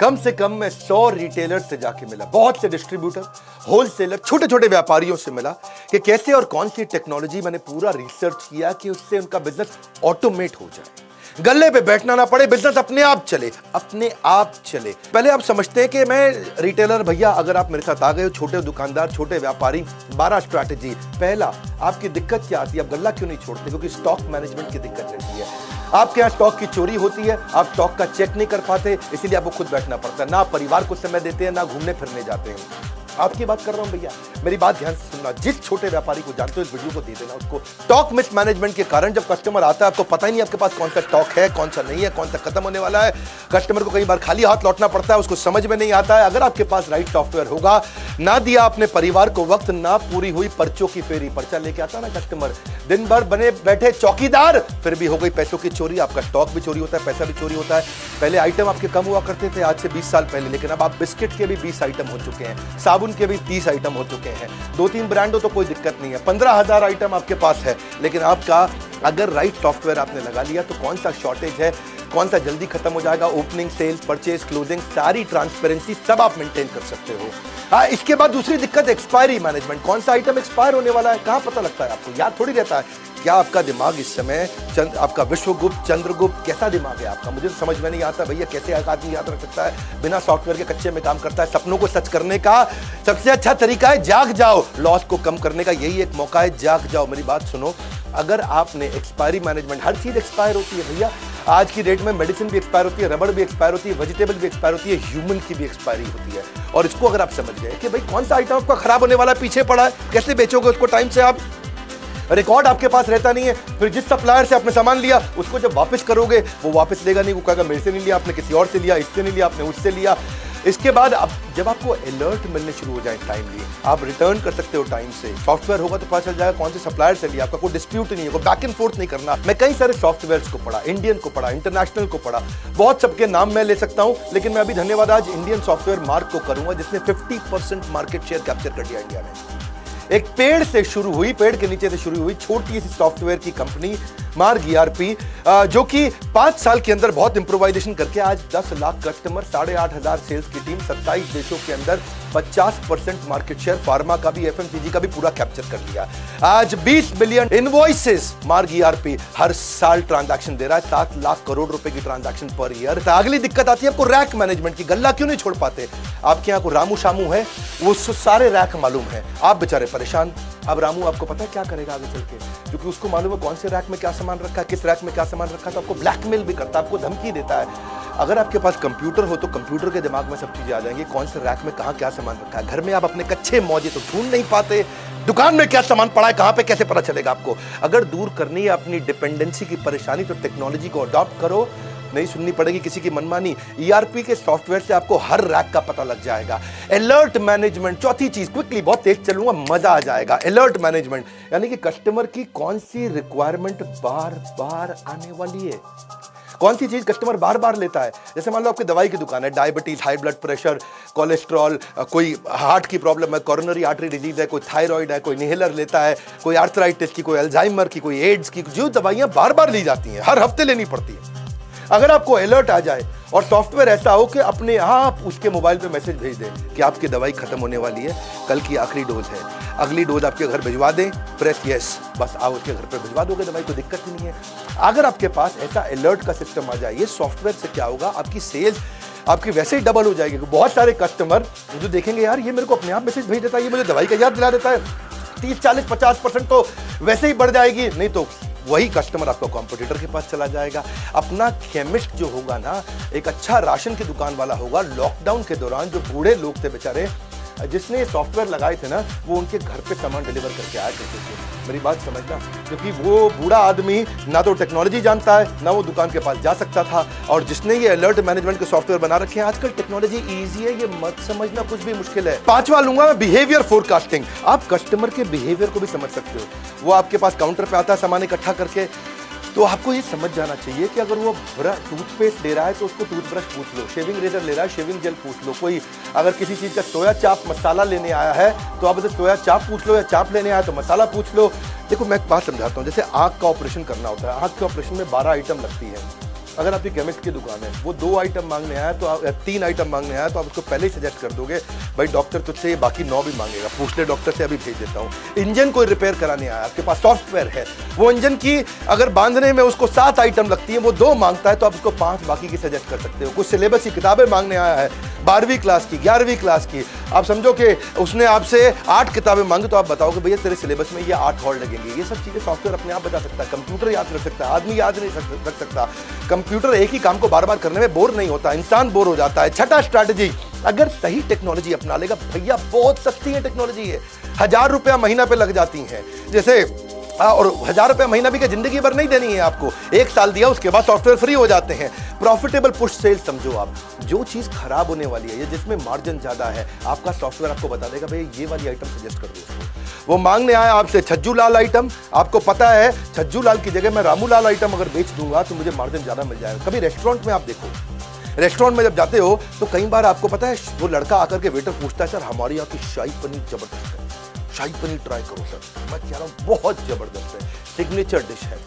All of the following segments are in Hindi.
कम से कम मैं 100 रिटेलर से जाके मिला, बहुत से डिस्ट्रीब्यूटर, होलसेलर, छोटे छोटे व्यापारियों से मिला कि कैसे और कौन सी टेक्नोलॉजी। मैंने पूरा रिसर्च किया कि उससे उनका बिजनेस ऑटोमेट हो जाए, गले पे बैठना ना पड़े, बिजनेस अपने आप चले, अपने आप चले। पहले आप समझते हैं कि मैं रिटेलर भैया, अगर आप मेरे साथ आ गए हो, छोटे दुकानदार, छोटे व्यापारी, 12 स्ट्रैटेजी। पहला, आपकी दिक्कत क्या आती है, आप गल्ला क्यों नहीं छोड़ते? क्योंकि स्टॉक मैनेजमेंट की दिक्कत रहती है। आपके यहाँ स्टॉक की चोरी होती है, आप स्टॉक का चेक नहीं कर पाते, इसीलिए आपको खुद बैठना पड़ता है। ना परिवार को समय देते हैं, ना घूमने फिरने जाते हैं। आपकी बात कर रहा हूं भैया, मेरी बात ध्यान से सुनना। जिस छोटे व्यापारी को जानते हो इस वीडियो को दे देना उसको। स्टॉक मिसमैनेजमेंट के कारण जब कस्टमर आता है, आपको पता ही नहीं आपके पास कौन सा स्टॉक है, कौन सा नहीं है, कौन सा खत्म होने वाला है। कस्टमर को कई बार खाली हाथ लौटना पड़ता है, उसको समझ में नहीं आता है। अगर आपके पास राइट सॉफ्टवेयर होगा, ना दिया अपने परिवार को वक्त, ना पूरी हुई पर्चों की फेरी, पर्चा लेके आता ना कस्टमर, दिन भर बने बैठे चौकीदार, फिर भी हो गई पैसों की चोरी, आपका स्टॉक भी चोरी होता है, पैसा भी चोरी होता है। पहले आइटम आपके कम हुआ करते थे, आज से 20 साल पहले, लेकिन अब आप बिस्किट के भी 20 आइटम हो चुके हैं, साबुन के भी 30 आइटम हो चुके हैं। 2-3 ब्रांड हो तो कोई दिक्कत नहीं है, 15,000 आइटम आपके पास है। लेकिन आपका अगर राइट सॉफ्टवेयर आपने लगा लिया तो कौन सा शॉर्टेज है, कौन सा जल्दी खत्म हो जाएगा, ओपनिंग, सेल्स, परचेज, क्लोजिंग, सारी ट्रांसपेरेंसी सब आप मेंटेन कर सकते हो। हाँ, इसके बाद दूसरी दिक्कत एक्सपायरी मैनेजमेंट। कौन सा आइटम एक्सपायर होने वाला है, कहां पता लगता है आपको? याद थोड़ी रहता है। क्या आपका दिमाग इस समय आपका विश्वगुप्त, चंद्रगुप्त, कैसा दिमाग है आपका? मुझे समझ में नहीं आता भैया, कैसे एक आदमी याद रख सकता है बिना सॉफ्टवेयर के? कच्चे में काम करता है। सपनों को सच करने का सबसे अच्छा तरीका है जाग जाओ। लॉस को कम करने का यही एक मौका है, जाग जाओ। मेरी बात सुनो, अगर आपने एक्सपायरी मैनेजमेंट, हर चीज एक्सपायर होती है भैया। आज की डेट में मेडिसिन भी एक्सपायर होती है, रबड़ भी एक्सपायर होती है, वेजिटेबल भी एक्सपायर होती है, ह्यूमन की भी एक्सपायरी होती है। और इसको अगर आप समझ गए कि भाई कौन सा आइटम आपका खराब होने वाला पीछे पड़ा है, कैसे बेचोगे उसको टाइम से? आप रिकॉर्ड आपके पास रहता नहीं है, फिर जिस सप्लायर से आपने सामान लिया उसको जब वापस करोगे वो वापस लेगा नहीं, वो कहेगा मेरे से नहीं लिया आपने, किसी और से लिया, इससे नहीं लिया आपने, उससे लिया। इसके बाद अब जब आपको अलर्ट मिलने शुरू हो जाए टाइमली, आप रिटर्न कर सकते हो टाइम से। सॉफ्टवेयर होगा तो पता चल जाएगा कौन से सप्लायर से लिया, आपका कोई डिस्प्यूट नहीं है, कोई बैक एंड फोर्थ नहीं करना। मैं कई सारे सॉफ्टवेयर्स को पढ़ा, इंडियन को पढ़ा, इंटरनेशनल को पढ़ा, बहुत सबके नाम मैं ले सकता हूं, लेकिन मैं अभी धन्यवाद आज इंडियन सॉफ्टवेयर मार्क को करूंगा, जिसने 50% मार्केट शेयर कैप्चर कर दिया इंडिया में। एक पेड़ से शुरू हुई, पेड़ के नीचे से शुरू हुई छोटी सी सॉफ्टवेयर की कंपनी मार्ग ईआरपी, जो कि 5 साल के अंदर बहुत इंप्रोवाइजेशन करके आज 10 लाख कस्टमर, 8,500 सेल्स की टीम, 27 देशों के अंदर 50% मार्केट शेयर, फार्मा का भी, एफएमसीजी का भी पूरा कैप्चर कर लिया। आज 20 बिलियन इनवॉइसेस मार्ग ईआरपी हर साल ट्रांजैक्शन दे रहा है, 7 लाख करोड़ रुपए की ट्रांजैक्शन पर ईयर। तो अगली दिक्कत आती है आपको रैक मैनेजमेंट की। गल्ला क्यों नहीं छोड़ पाते? आपके यहाँ को रामू शामू है, वो सारे रैक मालूम है, आप बेचारे परेशान। अब रामू आपको पता है क्या करेगा आगे चल के? क्योंकि उसको मालूम है कौन से रैक में क्या सामान रखा है, किस रैक में क्या सामान रखा है, तो आपको ब्लैकमेल भी करता है, आपको धमकी देता है। अगर आपके पास कंप्यूटर हो तो कंप्यूटर के दिमाग में सब चीजें आ जाएंगी, कौन से रैक में कहां क्या सामान रखा है। घर में आप अपने कच्चे मौजे तो ढूंढ नहीं पाते, दुकान में क्या सामान पड़ा है, कहां पे कैसे पता चलेगा आपको? अगर दूर करनी है अपनी डिपेंडेंसी की परेशानी तो टेक्नोलॉजी को अडॉप्ट करो, नहीं सुननी पड़ेगी किसी की मनमानी। ईआरपी के सॉफ्टवेयर से आपको हर रैक का पता लग जाएगा। अलर्ट मैनेजमेंट, चौथी चीज, क्विकली, बहुत तेज चलूंगा, मजा आ जाएगा। अलर्ट मैनेजमेंट यानी कि कस्टमर की कौन सी रिक्वायरमेंट बार बार आने वाली है, कौन सी चीज कस्टमर बार बार लेता है। जैसे मान लो आपकी दवाई की दुकान है, diabetes, high blood pressure, cholesterol, कोई हार्ट की प्रॉब्लम है, कोरोनरी आर्टरी डिजीज है, कोई थायराइड है, कोई इनहेलर लेता है, कोई आर्थराइटिस की, कोई अल्जाइमर की, कोई एड्स की, जो दवाइयां बार बार ली जाती हैं, हर हफ्ते लेनी पड़ती है। अगर आपको अलर्ट आ जाए और सॉफ्टवेयर ऐसा हो कि अपने आप उसके मोबाइल पे मैसेज भेज दे कि आपकी दवाई खत्म होने वाली है, कल की आखिरी डोज है, अगली डोज आपके घर भिजवा दें, प्रेस यस, बस आप उसके घर पे भिजवा दोगे दवाई, कोई दिक्कत ही नहीं है। अगर आपके पास ऐसा अलर्ट का सिस्टम आ जाए, ये सॉफ्टवेयर से क्या होगा, आपकी सेल्स आपकी वैसे ही डबल हो जाएगी। बहुत सारे कस्टमर जो देखेंगे यार ये मेरे को अपने आप मैसेज भेज देता है, ये मुझे दवाई का याद दिला देता है, 30, 40, 50% तो वैसे ही बढ़ जाएगी। नहीं तो वही कस्टमर आपका कॉम्पिटिटर के पास चला जाएगा। अपना केमिस्ट जो होगा ना, एक अच्छा राशन की दुकान वाला होगा, लॉकडाउन के दौरान जो बूढ़े लोग थे बेचारे, जिसने सॉफ्टवेयर लगाए थे ना, वो उनके घर पे सामान डिलीवर करके आया करते थे। मेरी बात समझना, क्योंकि वो बूढ़ा आदमी ना तो टेक्नोलॉजी जानता है, ना वो दुकान के पास जा सकता था। और जिसने ये अलर्ट मैनेजमेंट के सॉफ्टवेयर बना रखे हैं, आजकल टेक्नोलॉजी इजी है, ये मत समझना कुछ भी मुश्किल है। 5वां लूंगा मैं, बिहेवियर फोरकास्टिंग। आप कस्टमर के बिहेवियर को भी समझ सकते हो। वो आपके पास काउंटर पे आता है सामान इकट्ठा करके, तो आपको ये समझ जाना चाहिए कि अगर वो टूथपेस्ट ले रहा है तो उसको टूथब्रश पूछ लो, शेविंग रेजर ले रहा है शेविंग जेल पूछ लो, कोई अगर किसी चीज़ का सोया चाप मसाला लेने आया है तो आप उसे सोया चाप पूछ लो, या चाप लेने आया तो मसाला पूछ लो। देखो मैं एक बात समझाता हूँ, जैसे आँख का ऑपरेशन करना होता है, आँख के ऑपरेशन में 12 आइटम लगती है। अगर आपकी केमिस्ट की दुकान है, वो 2 आइटम मांगने आया तो 3 आइटम मांगने आया तो आप उसको पहले ही सजेस्ट कर दोगे भाई डॉक्टर तुझसे बाकी 9 भी मांगेगा, पूछ ले डॉक्टर से, अभी भेज देता हूँ। इंजन कोई रिपेयर कराने आया, आपके पास सॉफ्टवेयर है, वो इंजन की अगर बांधने में उसको 7 आइटम लगती है, वो 2 मांगता है तो आप उसको 5 बाकी की सजेस्ट कर सकते हो। कुछ सिलेबस की किताबें मांगने आया है 12वीं क्लास की, 11वीं क्लास की, आप समझो कि उसने आपसे 8 किताबें मांगी तो आप बताओगे भैया तेरे सिलेबस में ये 8 और लगेंगे। ये सब चीजें सॉफ्टवेयर अपने आप बता सकता है, कंप्यूटर याद रख सकता है, आदमी याद नहीं रख सकता। कंप्यूटर एक ही काम को बार बार करने में बोर नहीं होता, इंसान बोर हो जाता है। छठा स्ट्रैटेजी, अगर सही टेक्नोलॉजी अपना लेगा, भैया बहुत सस्ती है टेक्नोलॉजी है, 1000 रुपया महीना पे लग जाती है। जैसे और 1000 रुपया महीना भी क्या जिंदगी भर नहीं देनी है आपको, 1 साल दिया उसके बाद सॉफ्टवेयर फ्री हो जाते हैं। प्रॉफिटेबल पुश सेल्स समझो आप, जो चीज खराब होने वाली है या जिसमें मार्जिन ज्यादा है, आपका सॉफ्टवेयर आपको बता देगा भाई ये वाली आइटम सजेस्ट कर दो उसको। वो मांगने आया आपसे छज्जू लाल आइटम, आपको पता है छज्जू लाल की जगह मैं रामू लाल आइटम अगर बेच दूंगा तो मुझे मार्जिन ज्यादा मिल जाएगा। कभी रेस्टोरेंट में आप देखो, रेस्टोरेंट में जब जाते हो तो कई बार आपको पता है वो लड़का आकर के वेटर पूछता है सर हमारे यहाँ की शाही पनीर जबरदस्त है, शाही पनीर ट्राई करो सर। मैं कह रहा हूँ बहुत जबरदस्त है, सिग्नेचर डिश है।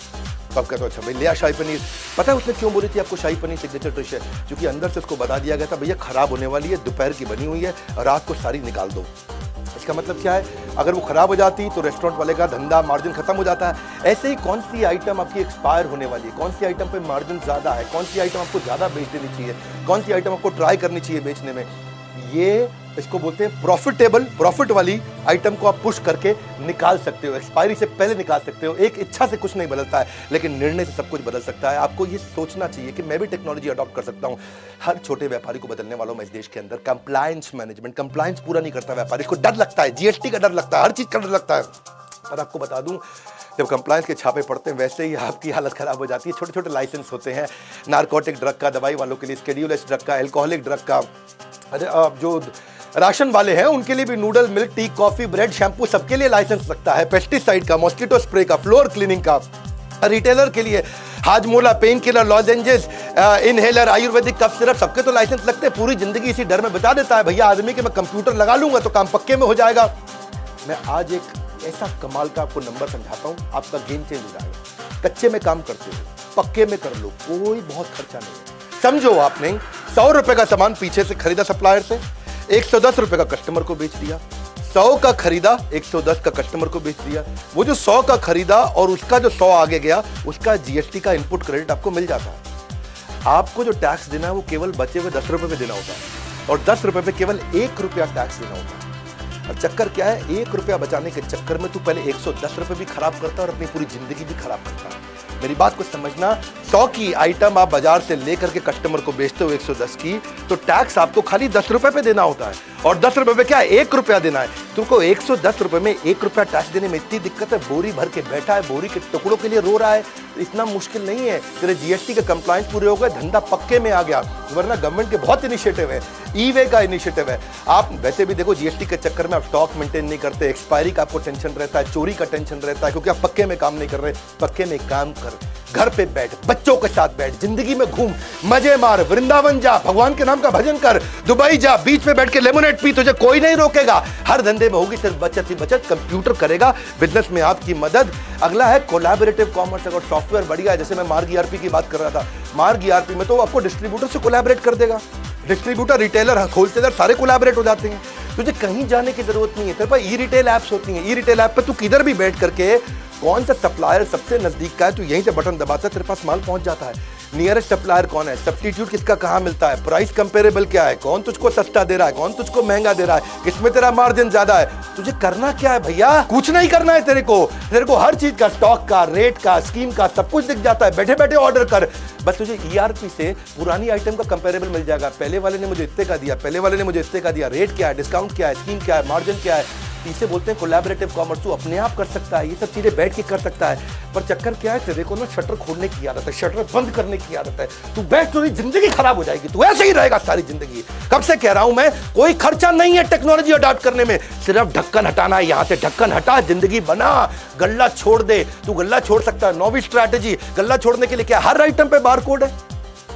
तो आप कहते हो अच्छा भाई लिया शाही पनीर। पता है उसने क्यों बोली थी आपको शाही पनीर सिग्नेचर डिश है? क्योंकि अंदर से उसको बता दिया गया था भैया खराब होने वाली है, दोपहर की बनी हुई है, रात को सारी निकाल दो। इसका मतलब क्या है, अगर वो खराब हो जाती तो रेस्टोरेंट वाले का धंधा मार्जिन खत्म हो जाता है। ऐसे ही कौन सी आइटम आपकी एक्सपायर होने वाली है, कौन सी आइटम पे मार्जिन ज्यादा है, कौन सी आइटम आपको ज्यादा बेच देनी चाहिए, कौन सी आइटम आपको ट्राई करनी चाहिए बेचने में, ये इसको बोलते हैं प्रॉफिटेबल। प्रॉफिट वाली आइटम को आप पुश करके निकाल सकते हो, एक्सपायरी से पहले निकाल सकते हो। एक इच्छा से कुछ नहीं बदलता है, लेकिन निर्णय से सब कुछ बदल सकता है। आपको ये सोचना चाहिए कि मैं भी टेक्नोलॉजी अडॉप्ट कर सकता हूं। हर छोटे व्यापारी को बदलने वालों में इस देश के अंदर कंप्लायंस मैनेजमेंट, कंप्लायंस पूरा नहीं करता व्यापारी को, डर लगता है, जीएसटी का डर लगता है, हर चीज का डर लगता है। पर आपको बता दूं जब कंप्लायंस के छापे पड़ते हैं वैसे ही आपकी हालत खराब हो जाती है। छोटे छोटे लाइसेंस होते हैं नारकोटिक ड्रग का, दवाई वालों के लिए स्केड्यूल एस ड्रग का, एल्कोहलिक ड्रग का, जो राशन वाले हैं उनके लिए भी noodle, milk, tea, coffee, bread, shampoo सबके लिए लाइसेंस लगता है, पेस्टिसाइड का, मॉस्किटो स्प्रे का, फ्लोर क्लीनिंग का। रिटेलर के लिए Hajmola, pain killer, lozenges, inhaler, Ayurvedic cough syrup, सबके तो लाइसेंस लगते हैं। पूरी जिंदगी इसी डर में बिता देता है भैया आदमी कि मैं कंप्यूटर लगा लूंगा तो काम पक्के में हो जाएगा। मैं आज एक ऐसा कमाल का आपको नंबर समझाता हूं, आपका गेम चेंज हो जाएगा। कच्चे में काम करते हो, पक्के में कर लो, कोई बहुत खर्चा नहीं है। समझो आपने 100 रुपए का सामान पीछे से खरीदा सप्लायर से, 110 रुपए का कस्टमर को बेच दिया, 100 का खरीदा 110 का कस्टमर को बेच दिया। वो जो 100 का खरीदा और उसका जो 100 आगे गया उसका जीएसटी का इनपुट क्रेडिट आपको मिल जाता है। आपको जो टैक्स देना है वो केवल बचे हुए 10 रुपए पे देना होता है और 10 रुपए पे केवल 1 रुपया टैक्स देना होता है। और चक्कर क्या है, 1 रुपया बचाने के चक्कर में तू पहले 110 रुपए भी खराब करता है और अपनी पूरी जिंदगी भी खराब करता है। मेरी बात को समझना, 100 की आइटम आप बाजार से लेकर के कस्टमर को बेचते हो 110 की, तो टैक्स आपको खाली 10 रुपए पे देना होता है और 10 रुपए पे क्या है 1 रुपया देना है। तुमको 110 रुपए में 1 रुपया टैक्स देने में इतनी दिक्कत है, बोरी भर के बैठा है, बोरी के टुकड़ों के लिए रो रहा है, इतना मुश्किल नहीं है। तेरे जीएसटी के कंप्लायंस पूरे हो गए, धंधा पक्के में आ गया। वरना गवर्नमेंट के बहुत इनिशिएटिव है, ई वे का इनिशिएटिव है। आप वैसे भी देखो जीएसटी के चक्कर में आप स्टॉक मेंटेन नहीं करते, एक्सपायरी का आपको टेंशन रहता है, चोरी का टेंशन रहता है, क्योंकि आप पक्के में काम नहीं कर रहे। पक्के में काम कर, घर पे बैठ, बच्चों के साथ बैठ, जिंदगी में घूम, मजे मार, वृंदावन जा, भगवान के नाम का भजन कर, दुबई जा, बीच पे बैठ के लेमोनेड पी, तुझे कोई नहीं रोकेगा। हर धंधे में होगी सिर्फ बचत ही बचत, कंप्यूटर करेगा बिजनेस में आपकी मदद। अगला है कोलैबोरेटिव कॉमर्स। अगर सॉफ्टवेयर बढ़िया है, जैसे मैं मार्ग ईआरपी की बात कर रहा था, मार्ग ईआरपी में तो आपको डिस्ट्रीब्यूटर से कोलैबोरेट कर देगा। डिस्ट्रीब्यूटर, रिटेलर, होलसेलर सारे कोलैबोरेट हो जाते हैं। तुझे कहीं जाने की जरूरत नहीं है। तेरे पास ई रिटेल ऐप्स होती हैं, ई रिटेल ऐप पे तू किधर भी बैठ करके कौन सा सप्लायर सबसे नजदीक का है, तू यहीं से बटन दबाता है, तेरे पास माल पहुंच जाता है। नियरेस्ट सप्लायर कौन है, सब्स्टिट्यूट किसका कहां मिलता है, प्राइस कंपेरेबल क्या है, कौन तुझको सस्ता दे रहा है, कौन तुझको महंगा दे रहा है, किसमें तेरा मार्जिन ज्यादा है। तुझे करना क्या है भैया, कुछ नहीं करना है। तेरे को हर चीज का, स्टॉक का, रेट का, स्कीम का सब कुछ दिख जाता है। बैठे बैठे ऑर्डर कर, बस तुझे ईआरपी से पुरानी आइटम का कंपेरेबल मिल जाएगा। पहले वाले ने मुझे इतने का दिया, पहले वाले ने मुझे इतने का दिया, रेट क्या है, डिस्काउंट क्या है, स्कीम क्या है, मार्जिन क्या है। इसे बोलते हैं कोलैबोरेटिव कॉमर्स। तू अपने आप कर सकता है, ये सब चीजें बैठ के कर सकता है। पर चक्कर क्या है, तेरे को ना शटर खोलने की आदत है, शटर बंद करने की आदत है। तू बैठ, तो जिंदगी खराब हो जाएगी, तू ऐसे ही रहेगा सारी जिंदगी। कब से कह रहा हूं मैं, कोई खर्चा नहीं है टेक्नोलॉजी अडॉप्ट करने में, सिर्फ ढक्कन हटाना है। यहां से ढक्कन हटा, जिंदगी बना, गल्ला छोड़ दे। तू गल्ला छोड़ सकता है। 9वीं स्ट्रैटेजी, गल्ला छोड़ने के लिए क्या, हर आइटम पे बारकोड है,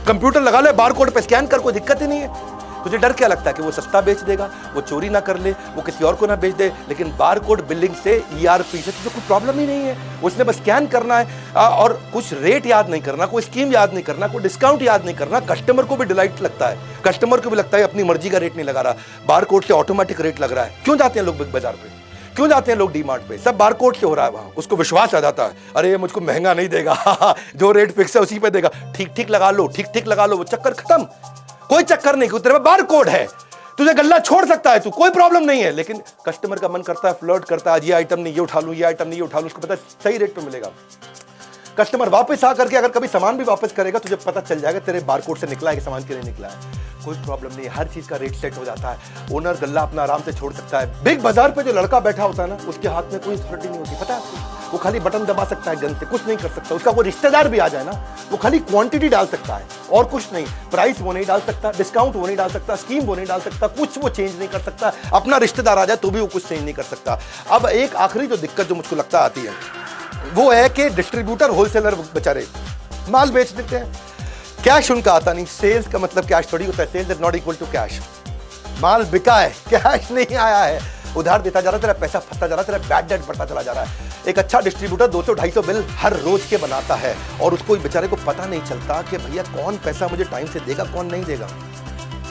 कंप्यूटर लगा ले, बारकोड पे स्कैन कर, कोई दिक्कत ही नहीं है। तुझे डर क्या लगता है कि वो सस्ता बेच देगा, वो चोरी ना कर ले, वो किसी और को ना बेच दे। लेकिन बारकोड बिलिंग से, ईआरपी से तुझे कोई प्रॉब्लम ही नहीं है। उसने बस स्कैन करना है और कुछ रेट याद नहीं करना, कोई स्कीम याद नहीं करना, कोई डिस्काउंट याद नहीं करना। कस्टमर को भी डिलाइट लगता है, कस्टमर को भी लगता है अपनी मर्जी का रेट नहीं लगा रहा, बारकोड से ऑटोमेटिक रेट लग रहा है। क्यों जाते हैं लोग बिग बाजार पे, क्यों जाते हैं लोग डीमार्ट पे? सब बारकोड से हो रहा है वहां। उसको विश्वास आ जाता है, अरे ये मुझको महंगा नहीं देगा जो रेट फिक्स है उसी पे देगा, ठीक ठीक लगा लो, ठीक ठीक लगा लो, वो चक्कर खत्म। कोई चक्कर नहीं, तेरे में बारकोड है, तुझे गल्ला छोड़ सकता है तू, कोई प्रॉब्लम नहीं है। लेकिन कस्टमर का मन करता है, फ्लर्ट करता है, आज ये आइटम नहीं, ये उठा लूं, ये आइटम नहीं, ये उठा लूं। उसको पता है सही रेट पे मिलेगा। कस्टमर वापस आकर के अगर कभी सामान भी वापस करेगा, तुझे पता चल जाएगा तेरे बारकोड से निकला है कि सामान के लिए निकला है। कोई प्रॉब्लम नहीं, हर चीज का रेट सेट हो जाता है। ओनर गल्ला अपना आराम से छोड़ सकता है। बिग बाजार पे जो लड़का बैठा होता है ना, उसके हाथ में कोई अथॉरिटी नहीं होती, पता है आपको? वो खाली बटन दबा सकता है गन से, कुछ नहीं कर सकता। उसका कोई रिश्तेदार भी आ जाए ना, वो खाली क्वांटिटी डाल सकता है और कुछ नहीं। प्राइस वो नहीं डाल सकता, डिस्काउंट वो नहीं डाल सकता, स्कीम वो नहीं डाल सकता, कुछ वो चेंज नहीं कर सकता। अपना रिश्तेदार आ जाए तो भी वो कुछ चेंज नहीं कर सकता। अब एक आखिरी जो दिक्कत जो मुझको लगता आती है वो है कि डिस्ट्रीब्यूटर, होलसेलर बेचारे माल बेच देते हैं, कैश उनका आता नहीं। सेल्स का मतलब कैश थोड़ी होता है, sales is not equal to cash. माल बिका है, कैश नहीं आया है, उधार देता जा रहा है, तेरा पैसा फंसता जा रहा है, तेरा बैड डेट बढ़ता चला जा रहा है। एक अच्छा डिस्ट्रीब्यूटर 200-250 बिल हर रोज के बनाता है और उसको बेचारे को पता नहीं चलता कि भैया कौन पैसा मुझे टाइम से देगा, कौन नहीं देगा।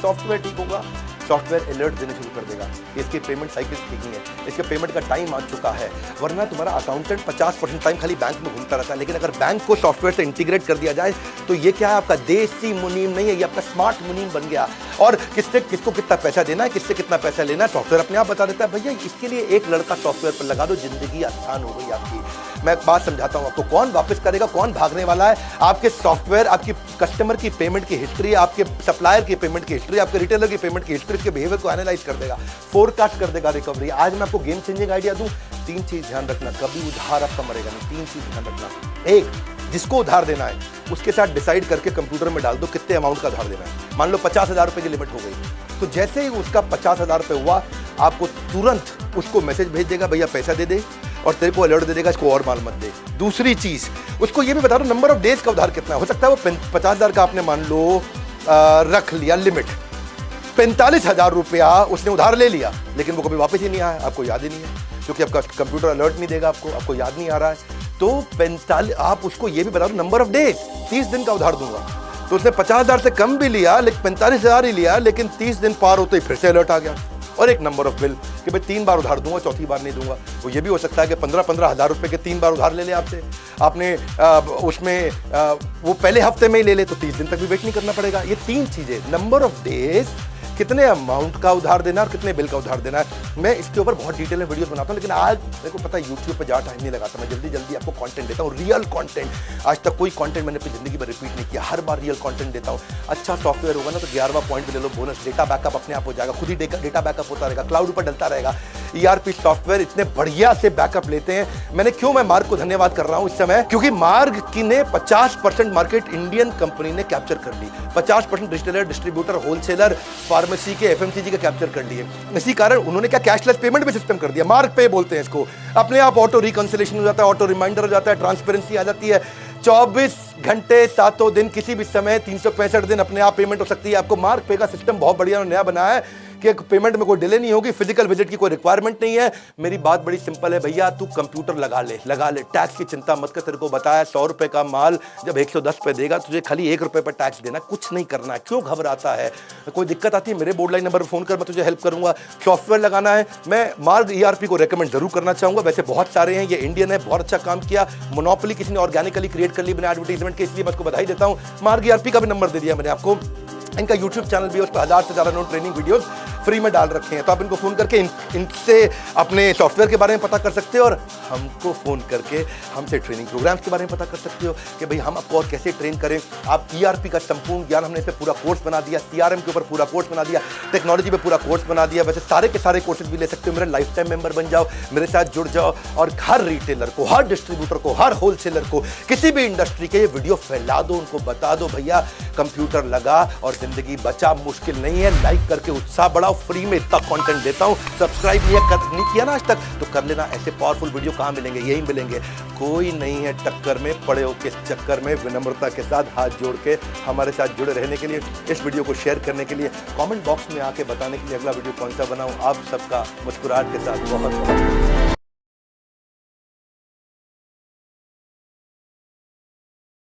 सॉफ्टवेयर ठीक होगा, सॉफ्टवेयर अलर्ट देने शुरू कर देगा, इसकी पेमेंट साइकिल ठीक नहीं है, इसके पेमेंट का टाइम आ चुका है। वरना तुम्हारा अकाउंटेंट 50% टाइम खाली बैंक में घूमता रहता है। लेकिन अगर बैंक को सॉफ्टवेयर से इंटीग्रेट कर दिया जाए तो ये क्या है, आपका देसी मुनीम नहीं है, ये आपका स्मार्ट मुनीम बन गया। और किससे किसको कितना पैसा देना है, किससे कितना पैसा लेना है, सॉफ्टवेयर अपने आप बता देता है। भैया इसके लिए एक लड़का सॉफ्टवेयर पर लगा दो, जिंदगी आसान हो गई आपकी। मैं एक बात समझाता हूं आपको, कौन वापस करेगा, कौन भागने वाला है? आपके सॉफ्टवेयर आपकी कस्टमर की पेमेंट की हिस्ट्री, आपके सप्लायर की पेमेंट की हिस्ट्री, आपके रिटेलर की पेमेंट की हिस्ट्री, इसके बिहेवियर को एनालाइज कर देगा, फोरकास्ट कर देगा रिकवरी। आज मैं आपको गेम चेंजिंग आइडिया दूं, 3 चीज ध्यान रखना, कभी उधार आपका मरेगा नहीं। 3 चीज ध्यान रखना। एक, जिसको उधार देना है उसके साथ डिसाइड करके कंप्यूटर में डाल दो कितने अमाउंट का उधार देना है। मान लो 50,000 रुपए की लिमिट हो गई, तो जैसे ही उसका 50,000 रुपए हुआ, आपको तुरंत उसको मैसेज भेज देगा, भैया पैसा दे दे, और तेरे को अलर्ट दे देगा इसको और माल मत दे। दूसरी चीज, उसको ये भी बता दो नंबर ऑफ डेज का उधार कितना हो सकता है। वो 50,000 का आपने मान लो रख लिया लिमिट, 45,000 रुपया उसने उधार ले लिया, लेकिन वो कभी वापस ही नहीं आया, आपको याद ही नहीं है, क्योंकि आपका कंप्यूटर अलर्ट नहीं देगा आपको याद नहीं आ रहा है। तो 45, आप उसको ये भी बता दो नंबर ऑफ डेज, 30 दिन का उधार दूंगा। तो उसने 50,000 से कम भी लिया, लेकिन 45,000 ही लिया, लेकिन 30 दिन पार होते ही फिर से अलर्ट आ गया। और एक नंबर ऑफ बिल कि भाई 3 बार उधार दूंगा, चौथी बार नहीं दूंगा। वो ये भी हो सकता है कि 15,000 रुपए के 3 बार उधार ले ले आपसे, आपने उसमें वो पहले हफ्ते में ही ले ले, तो 30 दिन तक भी वेट नहीं करना पड़ेगा। ये 3 चीजें, नंबर ऑफ डेज, कितने अमाउंट का उधार देना और कितने बिल का उधार देना है। मैं इसके ऊपर बहुत डिटेल में वीडियोस बनाता हूं, लेकिन आज मेरे को पता है यूट्यूब पे ज़्यादा टाइम नहीं लगाता। मैं जल्दी जल्दी आपको कंटेंट देता हूं, रियल कंटेंट। आज तक कोई कंटेंट मैंने अपनी जिंदगी में रिपीट नहीं किया, हर बार रियल कंटेंट देता हूं। अच्छा सॉफ्टवेयर होगा ना तो 11वां पॉइंट ले लो, बोनस, डेटा बैकअप अपने आप हो जाएगा, खुद ही डेटा बैकअप होता रहेगा, क्लाउड पर डलता रहेगा। ईआरपी सॉफ्टवेयर इतने बढ़िया से बैकअप लेते हैं। क्यों मैं मार्ग को धन्यवाद कर रहा हूं इस समय, क्योंकि मार्ग की ने 50% मार्केट इंडियन कंपनी ने कैप्चर कर ली, 50% रिटेलर, डिस्ट्रीब्यूटर, होलसेलर, फार्मेसी के, एफएमसीजी के कैप्चर कर लिए। इसी कारण उन्होंने क्या कैशलेस पेमेंट भी सिस्टम कर दिया, मार्ग पे बोलते हैं इसको। अपने आप ऑटो रिकंसिलेशन हो जाता है, ऑटो रिमाइंडर हो जाता है, ट्रांसपेरेंसी आ जाती है। 24 घंटे 7 दिन किसी भी समय 365 दिन अपने आप पेमेंट हो सकती है। आपको मार्ग पे का सिस्टम बहुत बढ़िया नया बनाया है कि पेमेंट में कोई डिले नहीं होगी, फिजिकल विजिट की कोई रिक्वायरमेंट नहीं है। मेरी बात बड़ी सिंपल है भैया, तू कंप्यूटर लगा ले, टैक्स की चिंता मत कर। तेरे को बताया 100 रुपए का माल जब 110 पे देगा, तुझे खाली 1 रुपए पर टैक्स देना, कुछ नहीं करना है। क्यों घबराता है? कोई दिक्कत आती है मेरे बोर्ड लाइन नंबर पर फोन कर, मैं तुझे हेल्प करूंगा। सॉफ्टवेयर लगाना है, मैं मार्ग ईआरपी को रेकमेंड जरूर करना चाहूंगा। वैसे बहुत सारे हैं, ये इंडियन है, बहुत अच्छा काम किया। मोनोपोली किसी ने ऑर्गेनिकली क्रिएट कर ली बिना एडवर्टाइजमेंट के, इसलिए मैं उसको बधाई देता हूं। मार्ग ईआरपी का भी नंबर दे दिया मैंने आपको। इनका YouTube चैनल भी है, उस पर 1000 से ज़्यादा नो ट्रेनिंग वीडियोस फ्री में डाल रखे हैं, तो आप इनको फ़ोन करके इनसे अपने सॉफ्टवेयर के बारे में पता कर सकते हो, और हमको फ़ोन करके हमसे ट्रेनिंग प्रोग्राम्स के बारे में पता कर सकते हो कि भाई हम आपको और कैसे ट्रेन करें। आप ERP का संपूर्ण ज्ञान, हमने इस पर पूरा कोर्स बना दिया, CRM के ऊपर पूरा कोर्स बना दिया, टेक्नोलॉजी पे पूरा कोर्स बना दिया। वैसे सारे के सारे कोर्सेज भी ले सकते हो। मेरे लाइफ टाइम मेंबर बन जाओ, मेरे साथ जुड़ जाओ, और हर रिटेलर को, हर डिस्ट्रीब्यूटर को, हर होलसेलर को, किसी भी इंडस्ट्री के ये वीडियो फैला दो, उनको बता दो भैया कंप्यूटर लगा और जिंदगी बचा, मुश्किल नहीं है। लाइक करके उत्साह बढ़ाओ, फ्री में इतना कंटेंट देता हूं। सब्सक्राइब नहीं किया ना आज तक तो कर लेना। ऐसे पावरफुल वीडियो कहां मिलेंगे? यही मिलेंगे। कोई नहीं है टक्कर में, पड़े हो किस चक्कर में। विनम्रता के साथ हाथ जोड़ के हमारे साथ जुड़े रहने के लिए, इस वीडियो को शेयर करने के लिए, कमेंट बॉक्स में आके बताने के लिए अगला वीडियो कौन सा बनाऊं। आप सबका मुस्कुराहट के साथ बहुत बहुत